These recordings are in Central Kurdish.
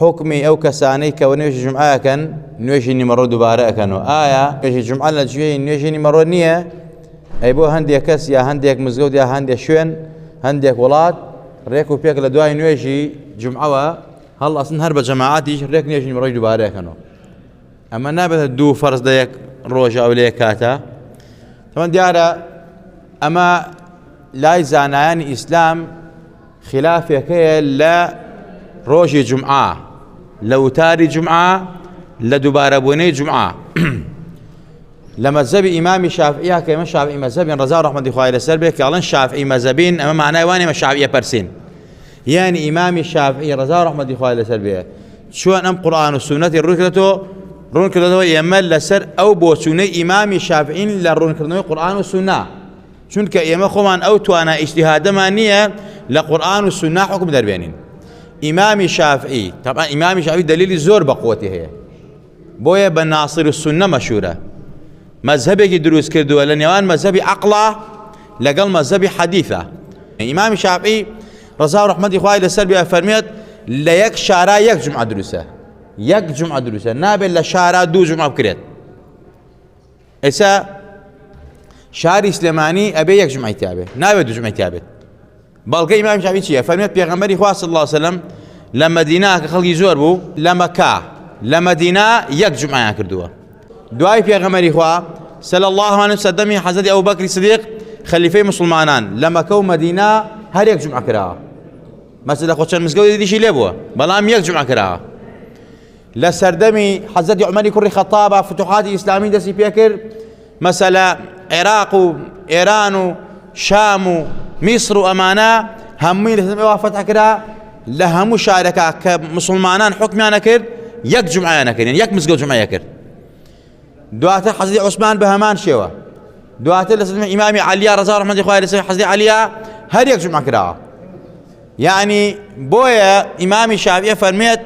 حكمي أو كساني كونيش جمعة كان نوجيني مرة دوباره كانوا نوجي جمعة لجوي نوجيني مرة نية أي بو هندي كاس يا هندي مزجود يا هندي شون هندي ولاد ريكو بيك لدواي نوجي جمعة هلا أصلا هرب جماعات يجي ريك نوجيني مرة دوباره كانوا أما نابه دو فرض ديك روجا أو ليكاتا طبعا ديارة أما لا يزانيان إسلام خلاف يكيه لا روجي جمعة لو تاري جمعة لدوباره بوني جمعة لمذهب إمام الشافعي كما الشافعي مذهب رضا رحمة الله عليه السلبي قالن الشافعي مذهبين أما معناه واني ما الشافعية برسين يعني إمام الشافعي رضا رحمة الله عليه السلبي شو أن قرآن والسنة رون كرتو يمل لسر أو بوسوني إمام الشافعي لرون كرتو قرآن والسنة چونك يما خوان أو توانا اجتهاد مانية لقرآن والسنة حكم دربينين إمام الشافعي طبعا إمام الشافعي دليل زور بقوته هي بويا بناصر السنة مشهورة مذهبي دروس كردوا لنيوان مذهبي عقله لقل مذهبي حديثة إمام الشافعي رضا رحمة الله عليه السلبي فرميت ليك شارع يك جمعة دروسة يك جمعة دروسة نابل لشارع دو جمعة بكريت إسا شارع إسلاماني أبي يك جمعة تابه نابل دو جمعة تابه بلقي إمام الشافعي شيء فرميت بيغمبري خواه صلى الله عليه وسلم لما دينا كخلقي زور بو لما دينا يك جمعة كردوا دعاء بيغمبري خواه صلى الله عليه وسلم حضرت أبو بكر الصديق خليفة مسلمانان لما كو مدينة هر يك جمعة كراها مثلا خوشان مسجد دي شي لبوا بلام يك جمعة كراها لسردمي حضرت عمر كري خطابة فتوحات الإسلامية دسي بيكر مثلا عراق وإيران وشام مصر وأمانة همي لسمي وفتح كراها لهم شاركة كمسلمانان حكمي أنا كر يك جمعة أنا كر يعني يك مسجد جمعة كر دعاته حضرت عثمان بهمان شوا دعاته لسمي إمامي علي رضا رحمة الله عليه حضرت علي هر يك جمعة كراها يعني بويا إمام الشافعي فرميت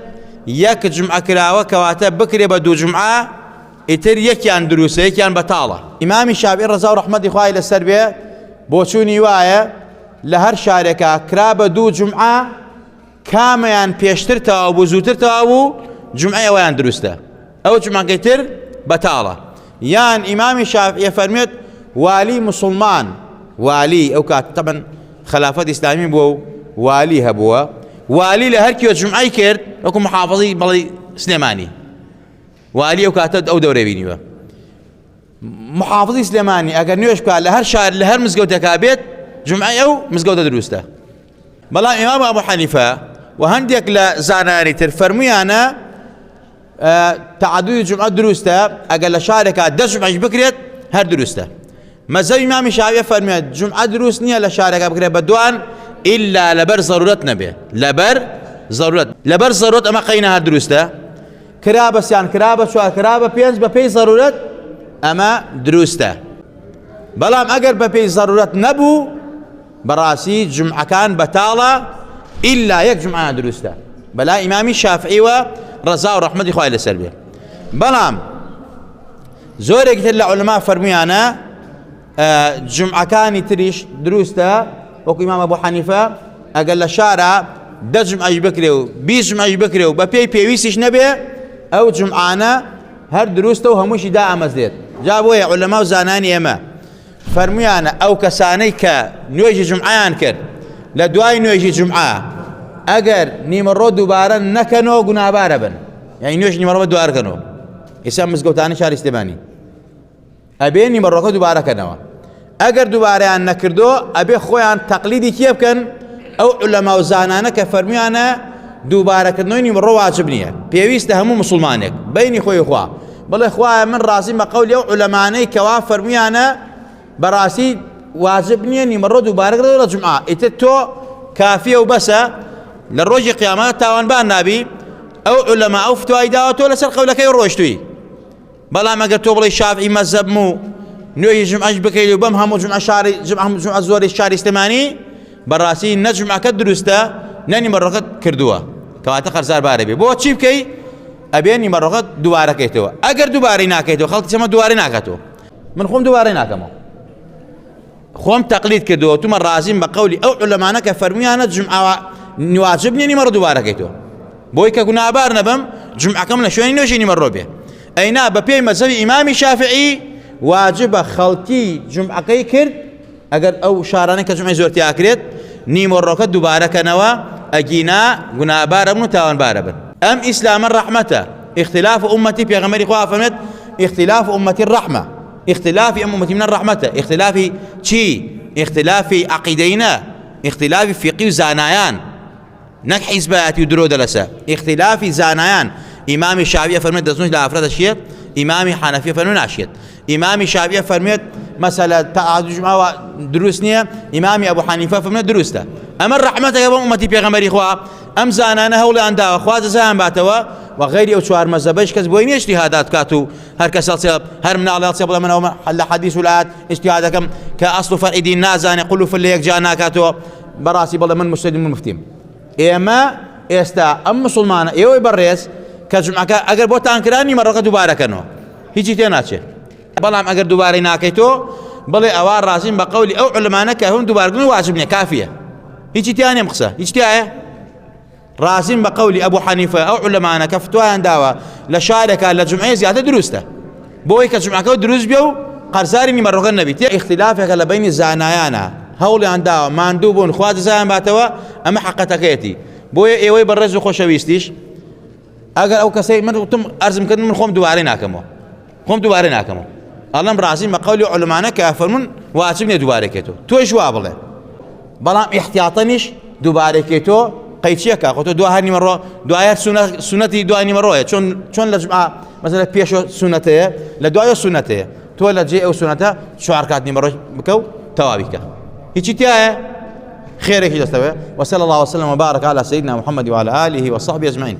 يك جمعة كراوة كواتب بكري بدو جمعة اتر يكيان دروسة يكيان بطالة إمام الشافعي رضا رحمة الله عليه السربية بوشوني وايا لهر شاركة كراب دو جمعة كاميان بيشترتا أو بوزوترتا أو جمعة ويان دروستا أو جمعة كتر بطالة يان إمام الشافعي فرميت والي مسلمان والي أو طبعا خلافة إسلامية بو والي هبوا والي لهركي وجمعي كرد وكم محافظي بلي سليماني والي وكاتب أو دوري بينيوا محافظي سليماني أجر نيوش قال لهر شهر لهر مسجود كابيت جمعي أو مسجود دروسته بلا إمام أبو حنيفة وهنديك لزاناني ترفرمي أنا تعدد جمعة دروسته أجر لشاركة دش جمعة بكريت هر دروسته مذهب إمام الشافعي فرمي جمعة دروس نية لشاركة بكريت بدوان إلا لبر ضرورت نبي لبر ضرورت أما قينا هالدروسته كرابة يعني كرابة شو كرابة بينز ببي ضرورت أما دروسته بلام أجر ببي ضرورت نبو براسي جمعة كان بطالة إلا يك جمعة دروسته بلا إمامي الشافعي ورضا رحمة الله عليه السلبي بلام زورك تلا علماء فرميانا جمعة كان تريش دروسته وكو إمام أبو حنيفة أقل شارع ده جمعة بكري وبيس جمعة بكري وببي بيويسش نبي أو جمعانا هر دروسته وهموش داء مزديد جابوا يا علماء زاناني أما فرميانا أو كساني كنويجي جمعان كر لدواي نويجي جمعة أقر نيمرو دوبارا نكنو قنابارا بن يعني نويجي نيمرو دوبارا كنو إسام مسقوتاني شاري استباني أبين نيمرو دوبارا كنوا أجر دوباره أن نكردو أبي خويان تقليدي كيف كان أو علماء زانانا كفرميانا دوباره كنوني من رواجبنيه بيويست همو مسلمانك بيني خوي خوا بل إخوة من راسي ما قولي علماني كوافر ميانا براسي واجبني ني مرة دوباره كده جمعة إتتو كافية وبسا للرجي قيامات تاوان بان نبي أو علماء أو فتوى إداوته لسر قولك يروشتوي بلا ما قلتوا بلي الشافعي مذهب مو نوي جمعة بكيلو بمهم جمعة شاري جمعة زوري الشاري استماني براسي نجمع كدرستا ناني مرة كردوا كواتا خرزار باربي بو تشيب كي أبيني مرة دوباره كيتوا أجر دوباره ناكيتوا خلط سما دوباره ناكتوا من خوم دوباره ناكمو خوم تقليد كدوا تمر رازم بقولي أو علماء كفرمي أنا جمعة نواجبني مرة دوباره كيتوا بۆی کە گونابار نەبم جمعەکەم لە شوێنی نوێژی نیمەڕۆ بێ. ئەینا بە پێی مەذهەبی ئیمامی شافعی واجبە خەڵکی جمعەکەی کرد ئەگەر ئەو شارانەی کە جمعەی زۆر تیاکرێت نیمەڕۆکە دووبارەکەنەوە ئەگینا گونابارە بن و تاوانبارە بن. ئەم ئیسلامە ڕەحمەتە. اختلاف أمتي بيغمري خوا فرمت اختلاف أمتي الرحمة. اختلاف أمتي من الرحمة. اختلاف شي اختلاف عقيدينا اختلاف فقه زانايان نك حزبات يدرو دلسا اختلاف زانايان. إمام الشافعي فرمت دزنوش لأفراد الشيء إمام حنفية فرمت ناشيت. إمام الشافعي فرمت مثلا تعاد جمعة دروسنية إمام أبو حنيفة فرمت دروسته. أما الرحمة يا أمتي بيغمري خوا أم زانانا هؤلاء عندها خواز زان باتوا وغير أو شوار مذهبش كذب وين اجتهادات كاتو هر كسل هر من على صيب من حل حديث ولاد اجتهادكم كأصل فرع دين نازان يقولوا في اللي يجانا كاتو براسي بالله من مسلم من مفتيم إما استا أم مسلمان إيوه بريس كجمعة أجر بوتان كراني مرة دوباره كانوا هيجي تناشه بالله أجر دوباره ناكيتو بالله أوار راسين بقولي أو علماء كهم دوباره كانوا واجبني كافية هيجي تاني مقصة هيجي تاني راسين بقولي أبو حنيفة أو علماء كفتوها داوا لشاركة لجمعية زيادة دروسته بوي كجمعة كو دروس بيو قرصاري مرة النبي اختلافك لبين الزانايانا هولي عندها ماندوبون خوات زان باتوا أما حقتكيتي بوي إيوي برزو خوشويستيش أقل أو كسي من تم أرزم كن من خوم دوارينا كمو خوم دوارينا كمو الله براسين بقولي علماء كافرمون واسبني دواريكيتو تو إيش وابله بلام احتياطنيش دواريكيتو قيتشيكا قلت دو هاني مرة دعاء سنتي دعاء مرة شون لجماعة مثلا بيشو سنتي لدعاء سنتي تولى جي أو سنتها شو عركاتني مرة بكو توابيكا هيك تيا خيرك جستوى وصلى الله وسلم وبارك على سيدنا محمد وعلى آله وصحبه أجمعين.